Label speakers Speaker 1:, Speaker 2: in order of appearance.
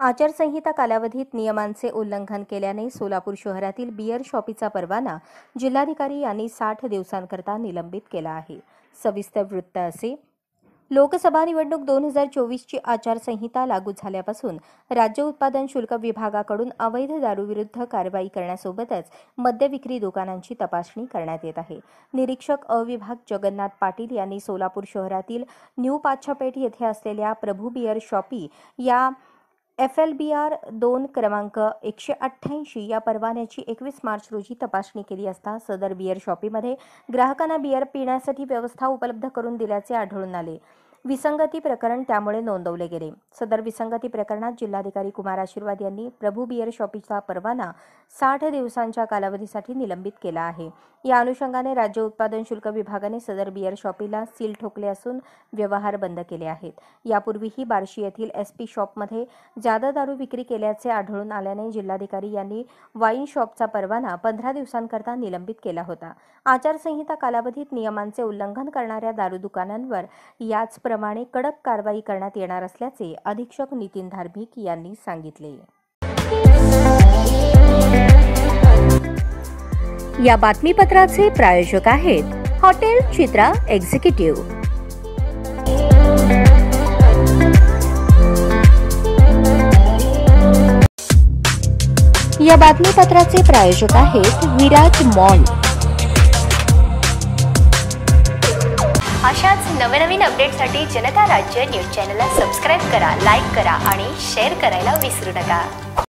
Speaker 1: आचारसंहिता कालावधीत नियमांचे उल्लंघन केल्याने सोलापूर शहरातील बियर शॉपीचा परवाना जिल्हाधिकारी यांनी 60 दिवसांकरता निलंबित केला आहे। सविस्तर वृत्त असे। लोकसभा निवडणूक 2024ची आचारसंहिता लागू झाल्यापासून राज्य उत्पादन शुल्क विभागाकडून अवैध दारूविरुद्ध कारवाई करण्यासोबतच मद्य विक्री दुकानांची तपासणी करण्यात येत आहे। निरीक्षक अविभाग जगन्नाथ पाटील यांनी सोलापूर शहरातील न्यू पाच्छापेठ येथे असलेल्या प्रभू बियर शॉपी या FLBR 2 क्रमांक 188 या परवान्याची 21 मार्च रोजी तपासणी केली असता सदर बियर शॉपीमध्ये ग्राहकांना बियर पिण्यासाठी व्यवस्था उपलब्ध करून दिल्याचे आढळून आले। विसंगती प्रकरण त्यामुळे नोंदवले गेले। सदर विसंगती प्रकरणात जिल्हाधिकारी कुमार आशीर्वाद यांनी प्रभू बियर शॉपीचा परवाना 60 दिवसांच्या कालावधीसाठी निलंबित केला आहे। या अनुषंगाने राज्य उत्पादन शुल्क विभागाने सदर बियर शॉपीला सील ठोकले असून व्यवहार बंद केले आहेत। यापूर्वीही बार्शी येथील SP शॉपमध्ये जादा दारू विक्री केल्याचे आढळून आल्याने जिल्हाधिकारी यांनी वाईन शॉपचा परवाना 15 दिवसांकरता निलंबित केला होता। आचारसंहिता कालावधीत नियमांचे उल्लंघन करणाऱ्या दारू दुकानांवर याचप्रमाणे कडक कारवाई करण्यात येणार असल्याचे अधीक्षक नितीन धार्मिक यांनी सांगितले। या बातमीपत्राचे प्रायोजक आहेत हॉटेल चित्रा एक्झिक्युटिव्ह। या बातमीपत्राचे प्रायोजक आहेत विराज मॉल।
Speaker 2: अशाच नवनवीन अपडेटसाठी जनता राज्य न्यूज चॅनलला सबस्क्राइब करा, लाईक करा आणि शेअर करायला विसरू नका।